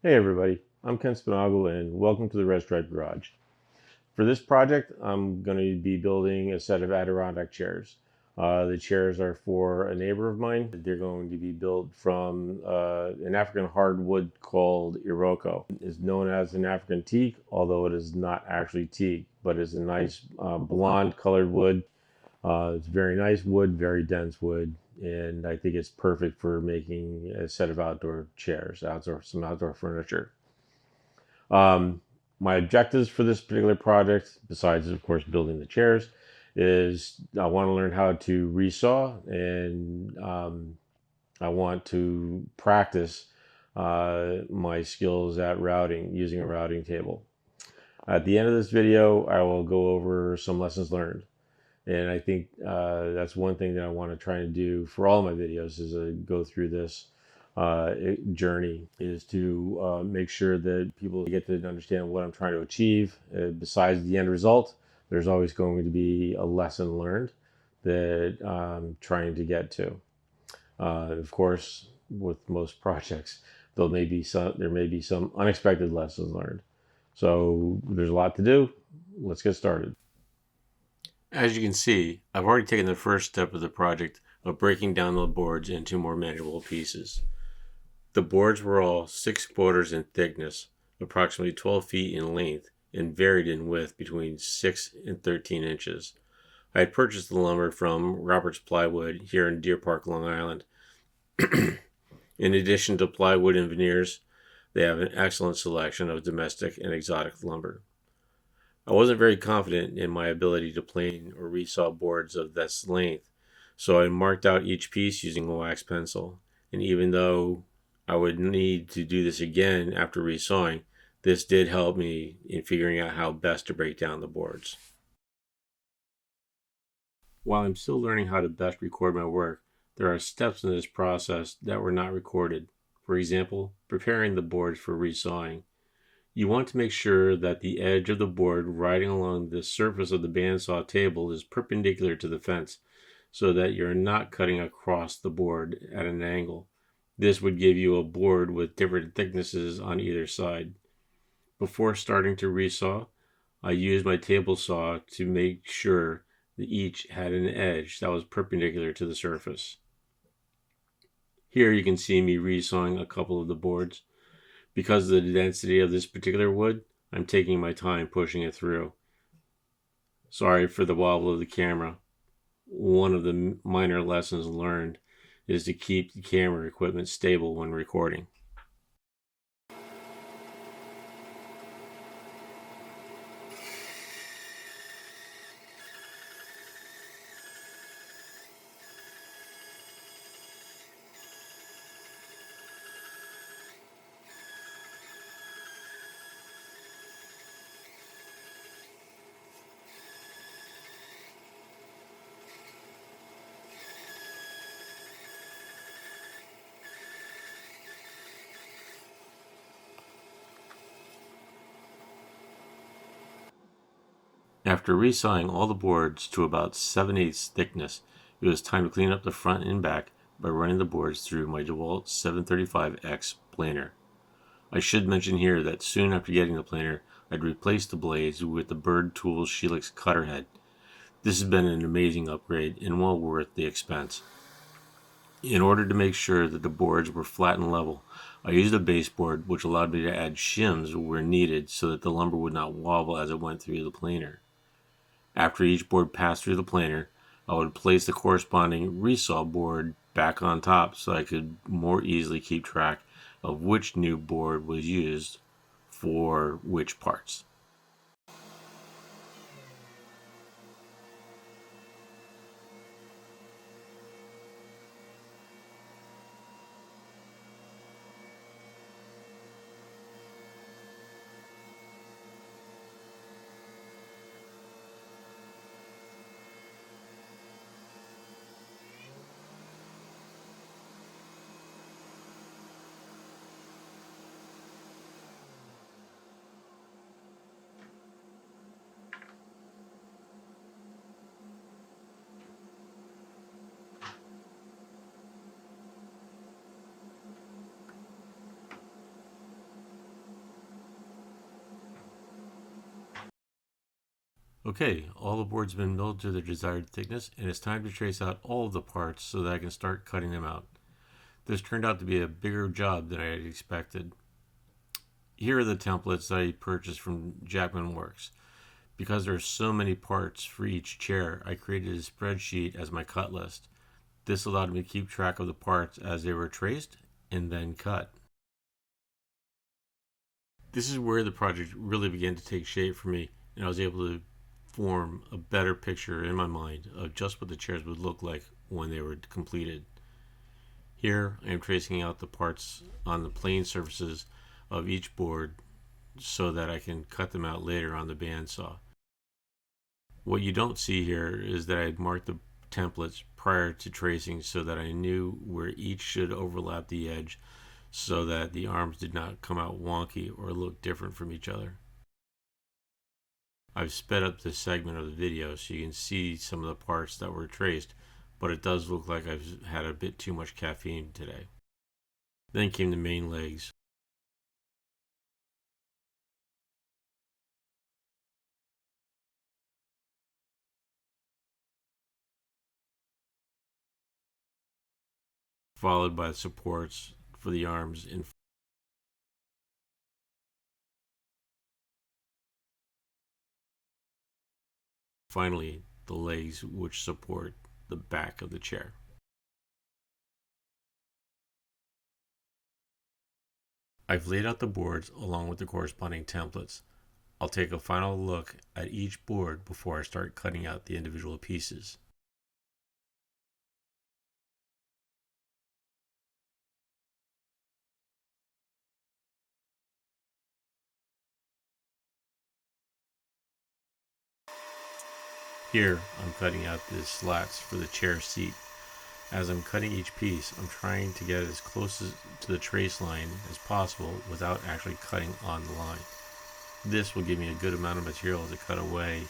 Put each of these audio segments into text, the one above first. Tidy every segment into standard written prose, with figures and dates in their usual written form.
Hey everybody, I'm Ken Spinagle and welcome to the Rest Drive Garage. For this project, I'm going to be building a set of Adirondack chairs. The chairs are for a neighbor of mine. They're going to be built from an African hardwood called Iroko. It's known as an African teak, although it is not actually teak, but it's a nice blonde colored wood. It's very nice wood, very dense wood, and I think it's perfect for making a set of outdoor chairs, some outdoor furniture. Um, my objectives for this particular project, besides of course building the chairs, is I want to learn how to resaw, and I want to practice my skills at routing using a routing table. At the end of this video, I will go over some lessons learned. And I think that's one thing that I want to try and do for all of my videos is go through this journey is to make sure that people get to understand what I'm trying to achieve. Besides the end result, there's always going to be a lesson learned that I'm trying to get to. Of course, with most projects, there may be some unexpected lessons learned. So there's a lot to do. Let's get started. As you can see, I've already taken the first step of the project of breaking down the boards into more manageable pieces. The boards were all 6 quarters in thickness, approximately 12 feet in length, and varied in width between 6 and 13 inches. I had purchased the lumber from Roberts Plywood here in Deer Park, Long Island. In addition to plywood and veneers, they have an excellent selection of domestic and exotic lumber. I wasn't very confident in my ability to plane or resaw boards of this length, so I marked out each piece using a wax pencil. And even though I would need to do this again after resawing, this did help me in figuring out how best to break down the boards. While I'm still learning how to best record my work, there are steps in this process that were not recorded. For example, preparing the boards for resawing. You want to make sure that the edge of the board riding along the surface of the bandsaw table is perpendicular to the fence so that you're not cutting across the board at an angle. This would give you a board with different thicknesses on either side. Before starting to resaw, I used my table saw to make sure that each had an edge that was perpendicular to the surface. Here you can see me resawing a couple of the boards. Because of the density of this particular wood, I'm taking my time pushing it through. Sorry for the wobble of the camera. One of the minor lessons learned is to keep the camera equipment stable when recording. After resawing all the boards to about 7/8 thickness, it was time to clean up the front and back by running the boards through my DeWalt 735X planer. I should mention here that soon after getting the planer, I'd replaced the blades with the Bird Tools Helix cutter head. This has been an amazing upgrade and well worth the expense. In order to make sure that the boards were flat and level, I used a baseboard which allowed me to add shims where needed so that the lumber would not wobble as it went through the planer. After each board passed through the planer, I would place the corresponding resaw board back on top so I could more easily keep track of which new board was used for which parts. Okay, all the boards have been milled to their desired thickness, and it's time to trace out all of the parts so that I can start cutting them out. This turned out to be a bigger job than I had expected. Here are the templates that I purchased from Jackman Works. Because there are so many parts for each chair, I created a spreadsheet as my cut list. This allowed me to keep track of the parts as they were traced and then cut. This is where the project really began to take shape for me, and I was able to form a better picture in my mind of just what the chairs would look like when they were completed. Here I am tracing out the parts on the plane surfaces of each board so that I can cut them out later on the bandsaw. What you don't see here is that I had marked the templates prior to tracing so that I knew where each should overlap the edge so that the arms did not come out wonky or look different from each other. I've sped up this segment of the video so you can see some of the parts that were traced, but it does look like I've had a bit too much caffeine today. Then came the main legs. Followed by the supports for the arms and finally the legs which support the back of the chair. I've laid out the boards along with the corresponding templates. I'll take a final look at each board before I start cutting out the individual pieces. Here, I'm cutting out the slats for the chair seat. As I'm cutting each piece, I'm trying to get as close to the trace line as possible without actually cutting on the line. This will give me a good amount of material to cut away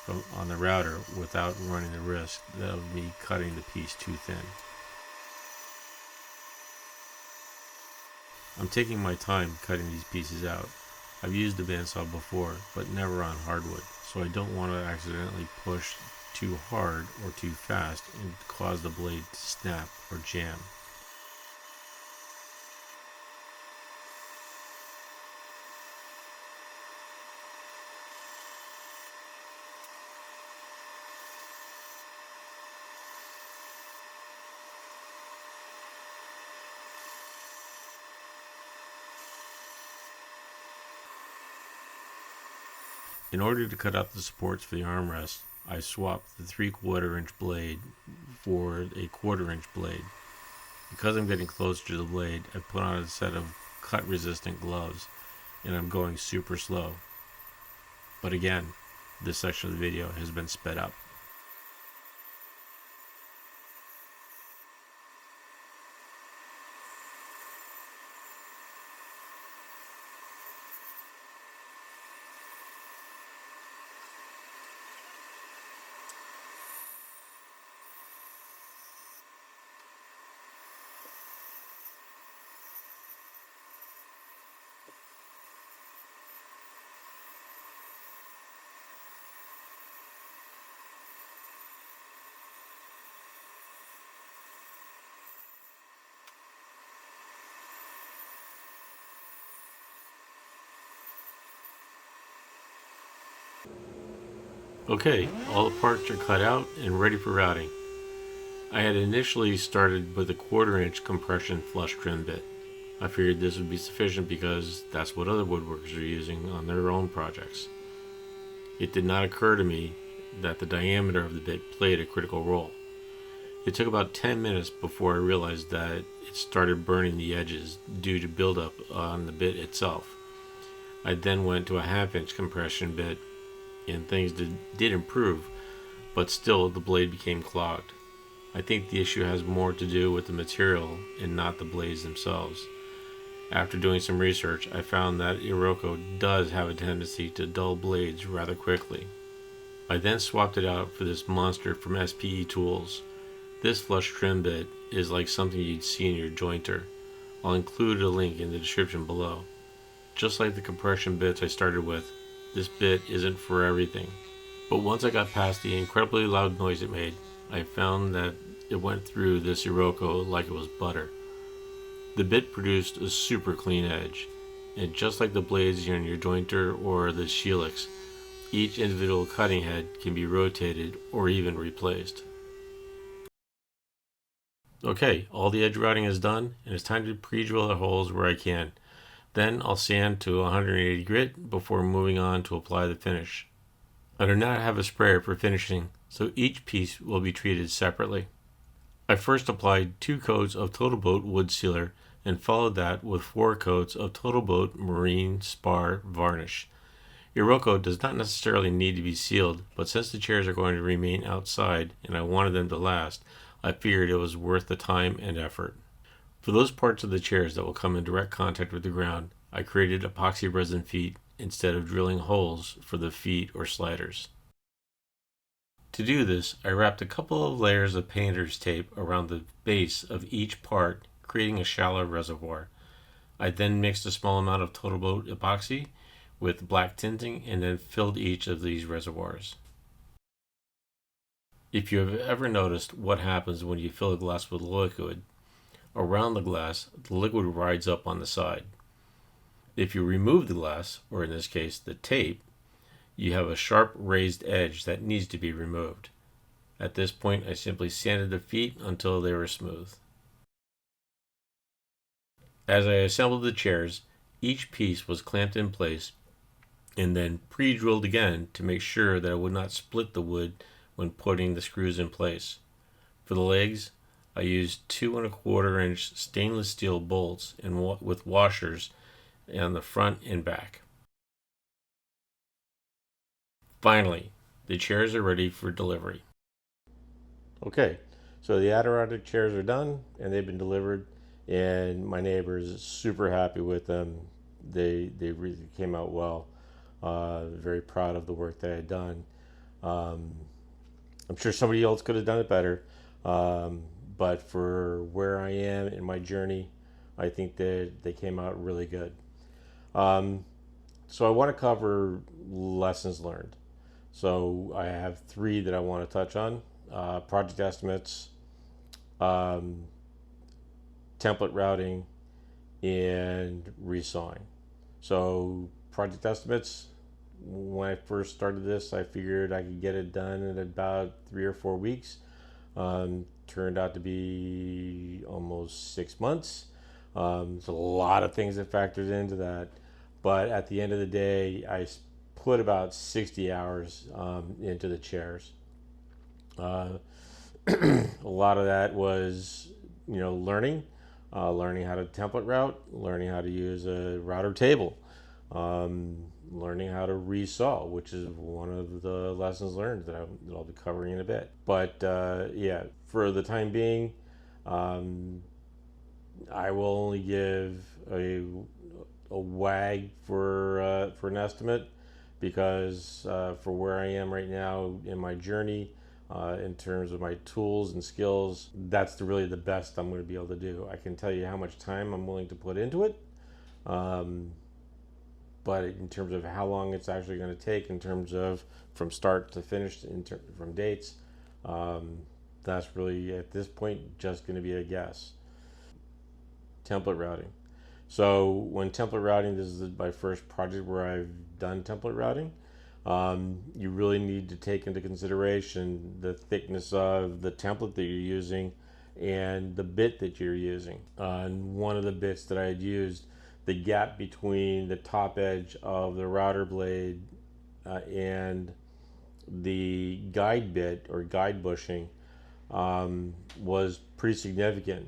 from on the router without running the risk of me cutting the piece too thin. I'm taking my time cutting these pieces out. I've used the bandsaw before, but never on hardwood, so I don't want to accidentally push too hard or too fast and cause the blade to snap or jam. In order to cut out the supports for the armrest, I swapped the 3/4 inch blade for a 1/4 inch blade. Because I'm getting closer to the blade, I put on a set of cut resistant gloves and I'm going super slow. But again, this section of the video has been sped up. Okay, all the parts are cut out and ready for routing. I had initially started with a 1/4 inch compression flush trim bit. I figured this would be sufficient because that's what other woodworkers are using on their own projects. It did not occur to me that the diameter of the bit played a critical role. It took about 10 minutes before I realized that it started burning the edges due to buildup on the bit itself. I then went to a 1/2 inch compression bit and things did improve, but still the blade became clogged. I think the issue has more to do with the material and not the blades themselves. After doing some research, I found that Iroko does have a tendency to dull blades rather quickly. I then swapped it out for this monster from SPE Tools. This flush trim bit is like something you'd see in your jointer. I'll include a link in the description below. Just like the compression bits I started with, this bit isn't for everything. But once I got past the incredibly loud noise it made, I found that it went through this Iroko like it was butter. The bit produced a super clean edge, and just like the blades in your jointer or the Helix, each individual cutting head can be rotated or even replaced. Okay, all the edge routing is done, and it's time to pre-drill the holes where I can. Then I'll sand to 180 grit before moving on to apply the finish. I do not have a sprayer for finishing, so each piece will be treated separately. I first applied 2 coats of Total Boat wood sealer and followed that with 4 coats of Total Boat marine spar varnish. Iroko does not necessarily need to be sealed, but since the chairs are going to remain outside and I wanted them to last, I figured it was worth the time and effort. For those parts of the chairs that will come in direct contact with the ground, I created epoxy resin feet instead of drilling holes for the feet or sliders. To do this, I wrapped a couple of layers of painter's tape around the base of each part, creating a shallow reservoir. I then mixed a small amount of Total Boat epoxy with black tinting and then filled each of these reservoirs. If you have ever noticed what happens when you fill a glass with liquid, around the glass, the liquid rides up on the side. If you remove the glass, or in this case the tape, you have a sharp raised edge that needs to be removed. At this point, I simply sanded the feet until they were smooth. As I assembled the chairs, each piece was clamped in place and then pre-drilled again to make sure that it would not split the wood when putting the screws in place. For the legs, I used 2 1/4 inch stainless steel bolts and with washers on the front and back. Finally, the chairs are ready for delivery. Okay, so the Adirondack chairs are done and they've been delivered, and my neighbors super happy with them. They really came out well. Very proud of the work that I had done. I'm sure somebody else could have done it better, but for where I am in my journey, I think that they came out really good. So I want to cover lessons learned. So I have 3 that I want to touch on: project estimates, template routing, and resawing. So project estimates, when I first started this, I figured I could get it done in about 3 or 4 weeks. Turned out to be almost 6 months. There's a lot of things that factored into that, but at the end of the day, I put about 60 hours into the chairs. A lot of that was, learning how to template route, learning how to use a router table, learning how to resaw, which is one of the lessons learned that I'll be covering in a bit. But yeah, for the time being, I will only give a wag for an estimate, because for where I am right now in my journey, in terms of my tools and skills, that's really the best I'm going to be able to do. I can tell you how much time I'm willing to put into it, but in terms of how long it's actually going to take, in terms of from start to finish, from dates, that's really at this point just going to be a guess. Template routing. So when template routing, this is my first project where I've done template routing. You really need to take into consideration the thickness of the template that you're using and the bit that you're using. And one of the bits that I had used, the gap between the top edge of the router blade and the guide bit or guide bushing was pretty significant,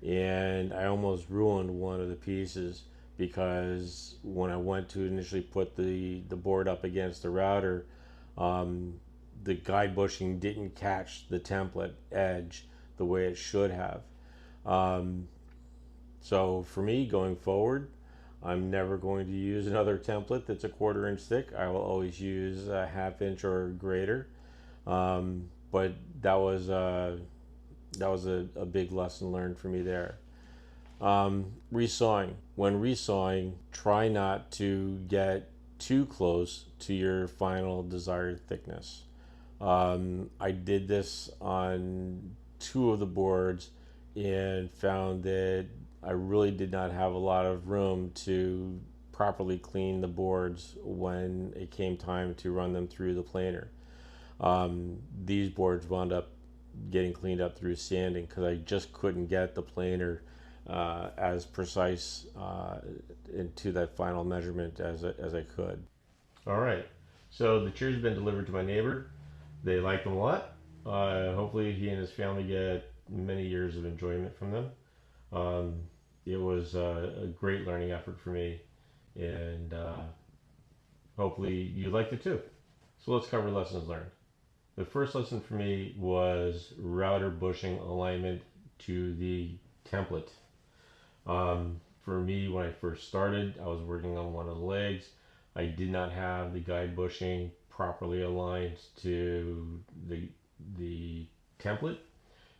and I almost ruined one of the pieces, because when I went to initially put the board up against the router, the guide bushing didn't catch the template edge the way it should have. So for me, going forward, I'm never going to use another template that's a 1/4 inch thick. I will always use a 1/2 inch or greater. But that was a big lesson learned for me there. Resawing. When resawing, try not to get too close to your final desired thickness. I did this on 2 of the boards and found that I really did not have a lot of room to properly clean the boards when it came time to run them through the planer. These boards wound up getting cleaned up through sanding because I just couldn't get the planer as precise into that final measurement as I could. All right, so the chairs have been delivered to my neighbor. They like them a lot. Hopefully he and his family get many years of enjoyment from them. It was a great learning effort for me, and hopefully you liked it too. So let's cover lessons learned. The first lesson for me was router bushing alignment to the template. For me, when I first started, I was working on one of the legs. I did not have the guide bushing properly aligned to the template,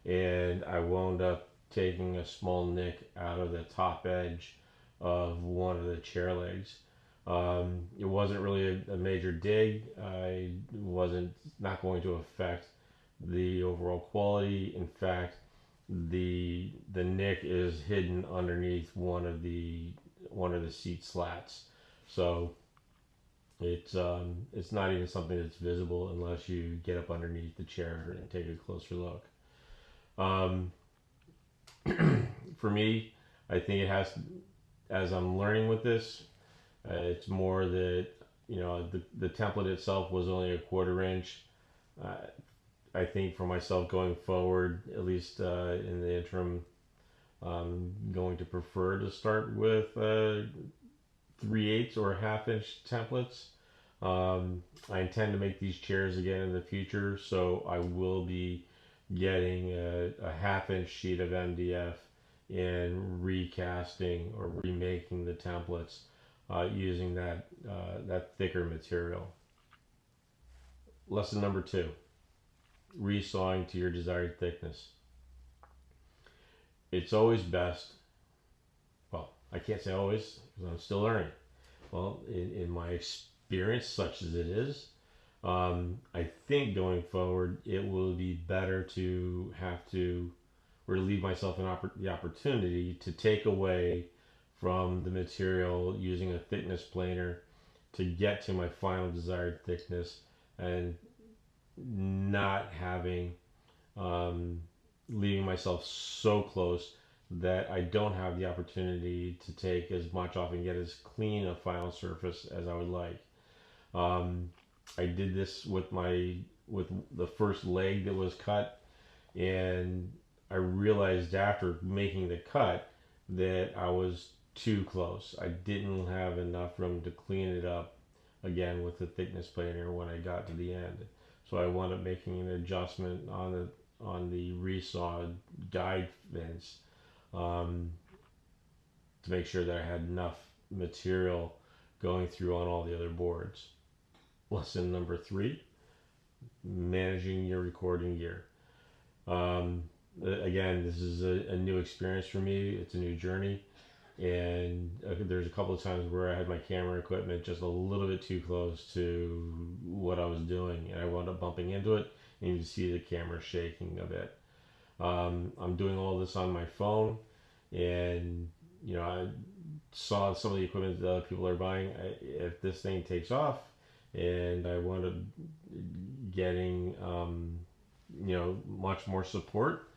and I wound up taking a small nick out of the top edge of one of the chair legs. It wasn't really a major dig. I wasn't not going to affect the overall quality. In fact, the nick is hidden underneath one of the seat slats, so it's not even something that's visible unless you get up underneath the chair and take a closer look. For me, I think it has, as I'm learning with this, it's more that, you know, the template itself was only a 1/4 inch. I think for myself going forward, at least in the interim, I'm going to prefer to start with 3/8 or 1/2 inch templates. I intend to make these chairs again in the future, so I will be getting a 1/2 inch sheet of MDF and recasting or remaking the templates using that thicker material. Lesson number 2, resawing to your desired thickness. It's always best, well, I can't say always because I'm still learning. Well, in my experience, such as it is, I think going forward it will be better to have to relieve myself the opportunity to take away from the material using a thickness planer to get to my final desired thickness, and not having leaving myself so close that I don't have the opportunity to take as much off and get as clean a final surface as I would like. I did this with the first leg that was cut, and I realized after making the cut that I was too close. I didn't have enough room to clean it up again with the thickness planer when I got to the end. So I wound up making an adjustment on the resawed guide fence to make sure that I had enough material going through on all the other boards. Lesson number 3, managing your recording gear. Again, this is a new experience for me. It's a new journey, and there's a couple of times where I had my camera equipment just a little bit too close to what I was doing, and I wound up bumping into it, and you can see the camera shaking a bit. I'm doing all this on my phone, and you know, I saw some of the equipment that other people are buying. If this thing takes off and I wound up getting you know, much more support,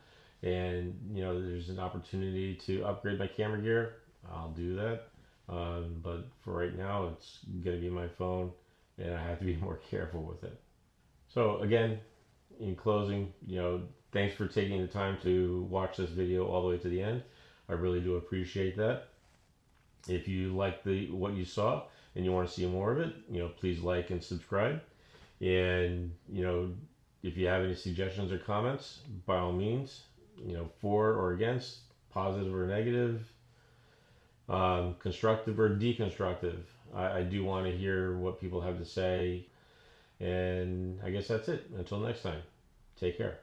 and you know, there's an opportunity to upgrade my camera gear, I'll do that. But for right now, it's gonna be my phone, and I have to be more careful with it. So again, in closing, you know, thanks for taking the time to watch this video all the way to the end. I really do appreciate that. If you like what you saw and you want to see more of it, you know, please like and subscribe. And you know, if you have any suggestions or comments, by all means, you know, for or against, positive or negative, constructive or deconstructive. I do want to hear what people have to say. And I guess that's it. Until next time, take care.